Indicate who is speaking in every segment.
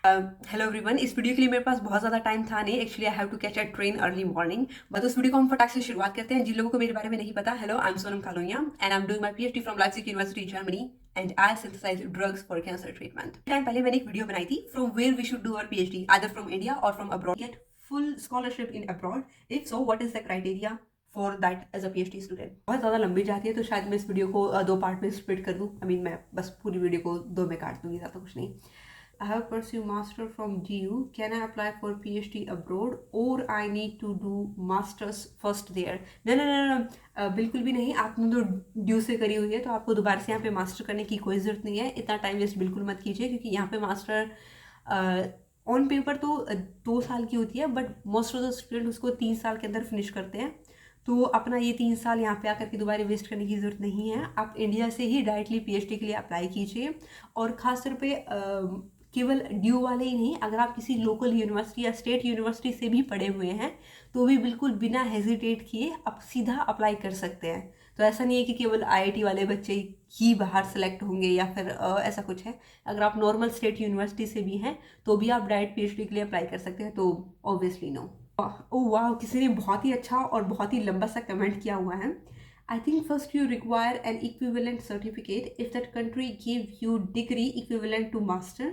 Speaker 1: Hello everyone, इस video के लिए मेरे पास बहुत ज़्यादा टाइम था नहीं। Actually I have to catch a train early morning. But उस वीडियो को हम फटाक से शुरुआत करते हैं। जिन लोगों को मेरे बारे में नहीं पता, hello, I am Sonam Kalonia and I am doing my PhD from Leipzig university Germany and I synthesize drugs for cancer treatment. Time पहले मैंने एक वीडियो बनाई थी, from where we should do our PhD, either from India और from abroad, get full scholarship in abroad. If so, what is the criteria for that as a PhD student? बहुत ज़्यादा लंबी जाती है, तो शायद मैं इस वीडियो को दो पार्ट में स्प्लिट कर दूँ। मैं बस पूरी वीडियो को दो में काट दूंगी, ज़्यादा कुछ नहीं। I have pursued master from GU. Can I apply for PhD abroad or I need to do masters first there? No, बिल्कुल भी नहीं। आपने तो ड्यू से करी हुई है, तो आपको दोबारा से यहाँ पे मास्टर करने की कोई ज़रूरत नहीं है। इतना टाइम वेस्ट बिल्कुल मत कीजिए, क्योंकि यहाँ पे मास्टर ऑन पेपर तो 2 साल की होती है, but most of the student उसको 3 साल के अंदर फिनिश करते हैं। तो अपना ये 3 साल यहाँ पे आकर के दोबारा वेस्ट करने की ज़रूरत नहीं है। आप इंडिया से ही डायरेक्टली पीएचडी के लिए अप्लाई कीजिए। और ख़ासतौर पे केवल ड्यू वाले ही नहीं, अगर आप किसी लोकल यूनिवर्सिटी या स्टेट यूनिवर्सिटी से भी पढ़े हुए हैं तो भी बिल्कुल बिना हेजिटेट किए आप सीधा अप्लाई कर सकते हैं। तो ऐसा नहीं है कि केवल आईआईटी वाले बच्चे ही बाहर सेलेक्ट होंगे या फिर ऐसा कुछ है। अगर आप नॉर्मल स्टेट यूनिवर्सिटी से भी हैं तो भी आप डायरेक्ट पीएचडी के लिए अप्लाई कर सकते हैं। तो ऑब्वियसली नो। ओह वाह, किसी ने बहुत ही अच्छा और बहुत ही लंबा सा कमेंट किया हुआ है। I think first you require an equivalent certificate. If that country give you degree equivalent to master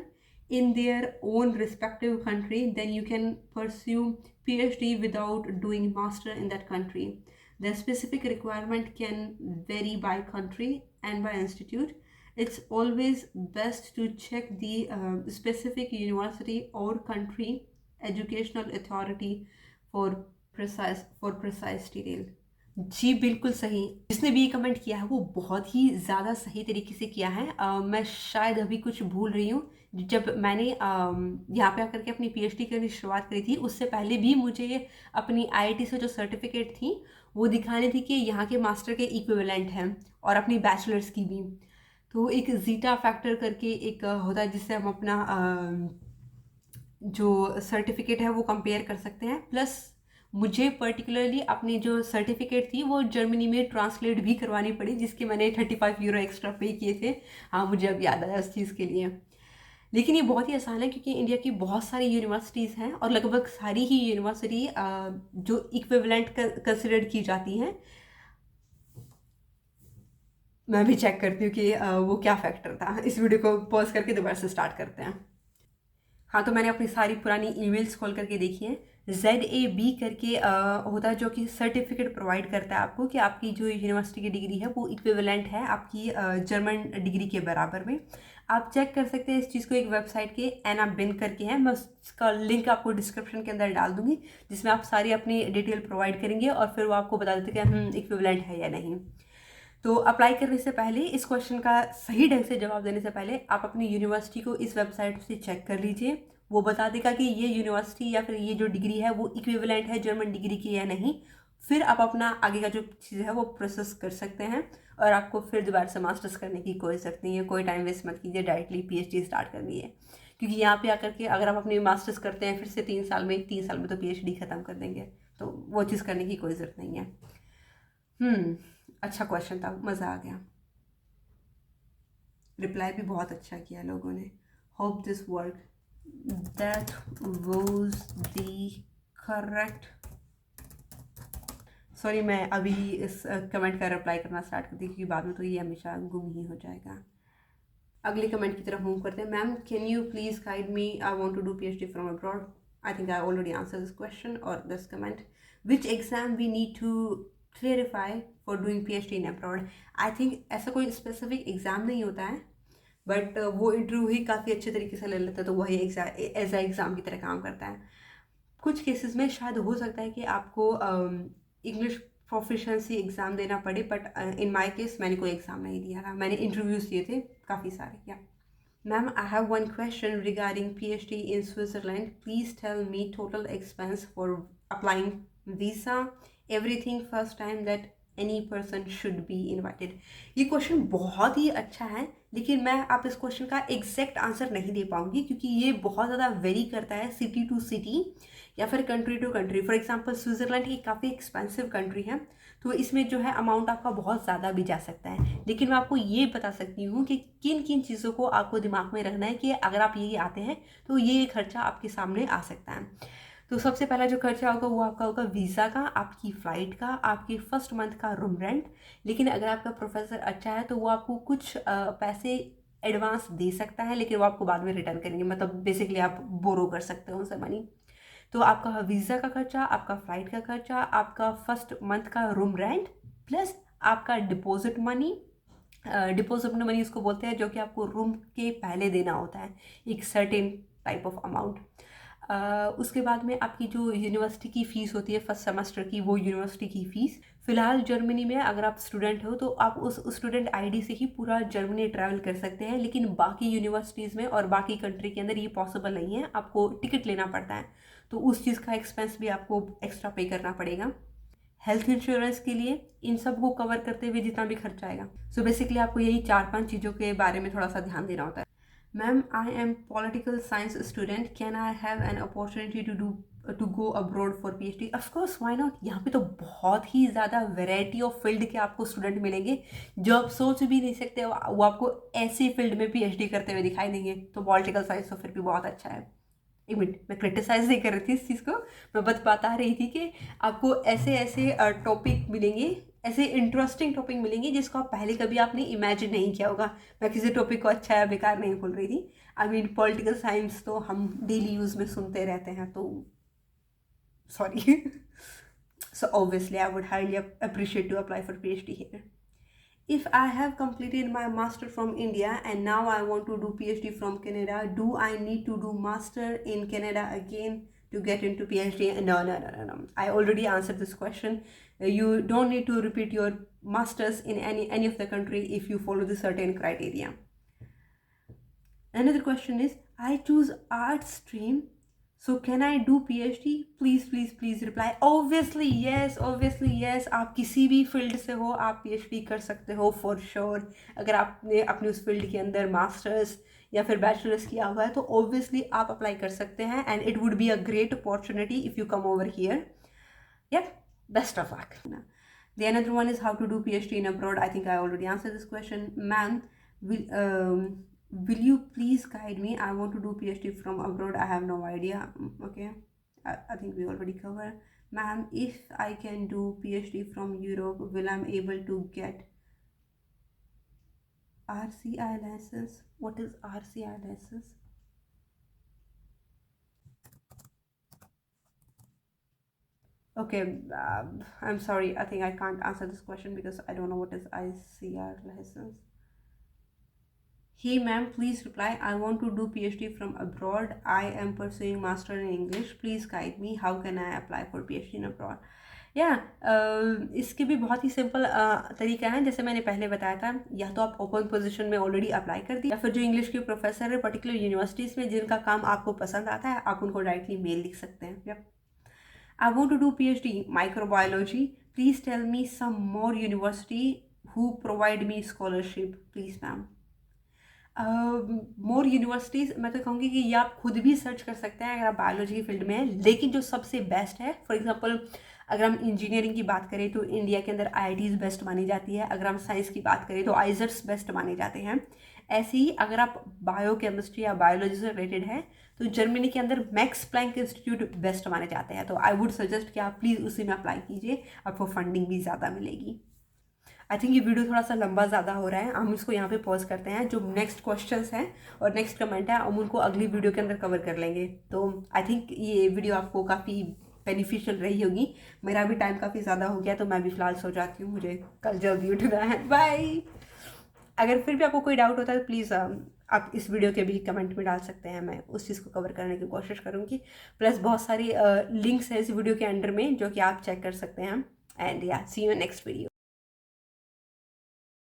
Speaker 1: in their own respective country, then you can pursue PhD without doing master in that country. The specific requirement can vary by country and by institute. It's always best to check the specific university or country educational authority for precise detail. जी बिल्कुल सही। जिसने भी ये comment किया है वो बहुत ही ज़्यादा सही तरीके से किया है। मैं शायद अभी कुछ भूल रही हूँ। जब मैंने यहाँ पे आकर के अपनी पीएचडी करने की शुरुआत करी थी, उससे पहले भी मुझे अपनी आईआईटी से जो सर्टिफिकेट थी वो दिखानी थी कि यहाँ के मास्टर के इक्विवेलेंट हैं, और अपनी बैचलर्स की भी। तो एक जीटा फैक्टर करके एक होता है, जिससे हम अपना जो सर्टिफिकेट है वो कंपेयर कर सकते हैं। प्लस मुझे पर्टिकुलरली अपनी जो सर्टिफिकेट थी वो जर्मनी में ट्रांसलेट भी करवानी पड़ी, जिसके मैंने 35 यूरो एक्स्ट्रा पे किए थे। हाँ, मुझे अब याद आया उस चीज़ के लिए। लेकिन ये बहुत ही आसान है, क्योंकि इंडिया की बहुत सारी यूनिवर्सिटीज़ हैं और लगभग सारी ही यूनिवर्सिटी जो इक्विवेलेंट कंसिडर की जाती हैं। मैं भी चेक करती हूँ कि वो क्या फैक्टर था। इस वीडियो को पॉज करके दोबारा से स्टार्ट करते हैं। हाँ, तो मैंने अपनी सारी पुरानी ईमेल्स खोल करके देखी हैं। ZAB करके होता है, जो कि सर्टिफिकेट प्रोवाइड करता है आपको कि आपकी जो यूनिवर्सिटी की डिग्री है वो इक्विवेलेंट है आपकी जर्मन डिग्री के बराबर में। आप चेक कर सकते हैं इस चीज़ को एक वेबसाइट के एना बिन करके है। मैं उसका लिंक आपको डिस्क्रिप्शन के अंदर डाल दूँगी, जिसमें आप सारी अपनी डिटेल प्रोवाइड करेंगे और फिर वो आपको बता देते हैं कि इक्विवेलेंट है या नहीं। तो अप्लाई करने से पहले, इस क्वेश्चन का सही ढंग से जवाब देने से पहले, आप अपनी यूनिवर्सिटी को इस वेबसाइट से चेक कर लीजिए। वो बता देगा कि ये यूनिवर्सिटी या फिर ये जो डिग्री है वो इक्विवेलेंट है जर्मन डिग्री की या नहीं। फिर आप अपना आगे का जो चीज़ है वो प्रोसेस कर सकते हैं, और आपको फिर दोबारा से मास्टर्स करने की कोई ज़रूरत नहीं है। कोई टाइम वेस्ट मत कीजिए, डायरेक्टली पीएचडी स्टार्ट करनी है। क्योंकि यहाँ पे आकर के अगर आप अपनी मास्टर्स करते हैं फिर से 3 साल में तो पीएचडी ख़त्म कर देंगे, तो वो चीज़ करने की कोई ज़रूरत नहीं है। अच्छा क्वेश्चन था, मज़ा आ गया। रिप्लाई भी बहुत अच्छा किया लोगों ने। Hope this work, that was the correct. Sorry, मैं अभी इस कमेंट का रिप्लाई करना स्टार्ट करती हूँ, क्योंकि बाद में तो ये हमेशा गुम ही हो जाएगा। अगले कमेंट की तरफ मूव करते हैं। Ma'am, can you please guide me, I want to do PhD from abroad. I think I already answer this question और this comment. Which exam we need to clarify for doing PhD in abroad? I think ऐसा कोई specific exam नहीं होता है, but वो interview ही काफ़ी अच्छे तरीके से ले लेता है, तो वही एग्जाम एज अ एग्ज़ाम की तरह काम करता है। कुछ केसेस में शायद हो सकता है कि आपको इंग्लिश प्रोफिशिएंसी एग्ज़ाम देना पड़े, बट इन माय केस मैंने कोई एग्ज़ाम नहीं दिया था। मैंने इंटरव्यूज़ दिए थे काफ़ी सारे। Yeah ma'am, I have one question regarding PhD in Switzerland. Please tell me total expense for applying visa, everything, first time that any person should be invited. ये क्वेश्चन बहुत ही अच्छा है, लेकिन मैं आप इस क्वेश्चन का एग्जैक्ट आंसर नहीं दे पाऊंगी क्योंकि ये बहुत ज़्यादा वेरी करता है सिटी टू सिटी या फिर country to country. For example Switzerland एक काफ़ी एक्सपेंसिव कंट्री है, तो इसमें जो है अमाउंट आपका बहुत ज़्यादा भी जा सकता है। लेकिन मैं आपको ये बता सकती हूँ कि किन किन चीज़ों को आपको दिमाग में रखना है कि अगर आप ये आते हैं तो ये खर्चा आपके सामने आ सकता है। तो सबसे पहला जो खर्चा होगा वो आपका होगा वीज़ा का, आपकी फ़्लाइट का, आपके फर्स्ट मंथ का रूम रेंट। लेकिन अगर आपका प्रोफेसर अच्छा है तो वो आपको कुछ पैसे एडवांस दे सकता है, लेकिन वो आपको बाद में रिटर्न करेंगे, मतलब बेसिकली आप बोरो कर सकते हो उनसे मनी। तो आपका वीज़ा का खर्चा, आपका फ़्लाइट का खर्चा, आपका फर्स्ट मंथ का रूम रेंट, प्लस आपका डिपॉजिट मनी। डिपॉजिट मनी उसको बोलते हैं जो कि आपको रूम के पहले देना होता है, एक सर्टेन टाइप ऑफ अमाउंट। उसके बाद में आपकी जो यूनिवर्सिटी की फ़ीस होती है फर्स्ट सेमेस्टर की, वो यूनिवर्सिटी की फ़ीस। फ़िलहाल जर्मनी में अगर आप स्टूडेंट हो तो आप उस स्टूडेंट आईडी से ही पूरा जर्मनी ट्रैवल कर सकते हैं, लेकिन बाकी यूनिवर्सिटीज़ में और बाकी कंट्री के अंदर ये पॉसिबल नहीं है, आपको टिकट लेना पड़ता है। तो उस चीज़ का एक्सपेंस भी आपको एक्स्ट्रा पे करना पड़ेगा। हेल्थ इंश्योरेंस के लिए इन सब को कवर करते हुए जितना भी खर्चा आएगा। सो बेसिकली आपको यही 4-5 चीज़ों के बारे में थोड़ा सा ध्यान देना होता है। Ma'am, I am political science student, can I have an opportunity to go abroad for PhD? Of course, why not. यहाँ पे तो बहुत ही ज़्यादा वैरायटी ऑफ फील्ड के आपको स्टूडेंट मिलेंगे जो आप सोच भी नहीं सकते, वो आपको ऐसी फील्ड में PhD करते हुए दिखाई देंगे। तो पॉलिटिकल साइंस तो फिर भी बहुत अच्छा है। एक मिनट, मैं क्रिटिसाइज नहीं कर रही थी इस चीज़ को, मैं बस बता रही थी कि आपको ऐसे ऐसे टॉपिक मिलेंगे, ऐसे इंटरेस्टिंग टॉपिक मिलेंगे जिसको आप पहले कभी आपने इमेजिन नहीं किया होगा। मैं किसी टॉपिक को अच्छा या बेकार नहीं बोल रही थी। आई मीन पॉलिटिकल साइंस तो हम डेली यूज़ में सुनते रहते हैं, तो sorry. So obviously I would highly appreciate to apply for PhD here. If I have completed my master from India and now I want to do PhD from Canada, do I need to do master in Canada again to get into PhD? No, no, no, no, no. I already answered this question. You don't need to repeat your masters in any of the country if you follow the certain criteria. Another question is, I choose art stream, so can I do PhD? Please, please, please reply. Obviously yes, obviously yes. आप किसी भी field से हो आप PhD कर सकते हो for sure. अगर आपने अपने उस फील्ड के अंदर मास्टर्स या फिर बैचलर्स किया हुआ है तो ऑब्वियसली आप अप्लाई कर सकते हैं, and it would be a great opportunity if you come over here. Yep, best of luck. The another one is how to do PhD in abroad. I think I already answered this question. Ma'am, will you please guide me? I want to do PhD from abroad. I have no idea. Okay, I think we already covered. Ma'am, if I can do PhD from Europe, will I be able to get RCI license? What is RCI license? Okay, I'm sorry. I think I can't answer this question because I don't know what is ICR license. Hey ma'am, please reply. I want to do PhD from abroad. I am pursuing master in English. Please guide me. How can I apply for PhD in abroad? इसके भी बहुत ही simple तरीका है। जैसे मैंने पहले बताया था, या तो आप ओपन पोजीशन में ऑलरेडी अप्लाई कर दिया, या फिर जो इंग्लिश के प्रोफेसर है पर्टिकुलर यूनिवर्सिटीज़ में जिनका काम आपको पसंद आता है, आप उनको डायरेक्टली मेल लिख सकते हैं। I want to do PhD microbiology. Please tell me some more university who provide me scholarship, please ma'am. More universities मैं तो कहूँगी कि ये आप खुद भी सर्च कर सकते हैं अगर आप बायोलॉजी की फील्ड में हैं, लेकिन जो सबसे बेस्ट है, फॉर एग्जांपल अगर हम इंजीनियरिंग की बात करें तो इंडिया के अंदर IITs बेस्ट मानी जाती है। अगर हम साइंस की बात करें तो आइजर्स बेस्ट माने जाते हैं। ऐसे ही अगर आप बायो केमिस्ट्री या बायोलॉजी से रिलेटेड है तो जर्मनी के अंदर मैक्स प्लैंक इंस्टीट्यूट बेस्ट माने जाते हैं। तो आई वुड सजेस्ट कि आप प्लीज़ उसी में अप्लाई कीजिए, आपको फंडिंग भी ज़्यादा मिलेगी। आई थिंक ये वीडियो थोड़ा सा लंबा ज़्यादा हो रहा है, हम इसको यहाँ पे पॉज करते हैं। जो नेक्स्ट क्वेश्चंस हैं और नेक्स्ट कमेंट है हम उनको अगली वीडियो के अंदर कवर कर लेंगे। तो आई थिंक ये वीडियो आपको काफ़ी बेनिफिशियल रही होगी। मेरा भी टाइम काफ़ी ज़्यादा हो गया तो मैं भी फ़िलहाल सो जाती हूँ, मुझे कल जल्दी उठना है। बाय। अगर फिर भी आपको कोई डाउट होता है तो प्लीज़ आप इस वीडियो के भी कमेंट में डाल सकते हैं, मैं उस चीज़ को कवर करने की कोशिश करूँगी। प्लस बहुत सारी लिंक्स हैं इस वीडियो के अंडर में जो कि आप चेक कर सकते हैं। एंड या सी यू नेक्स्ट वीडियो।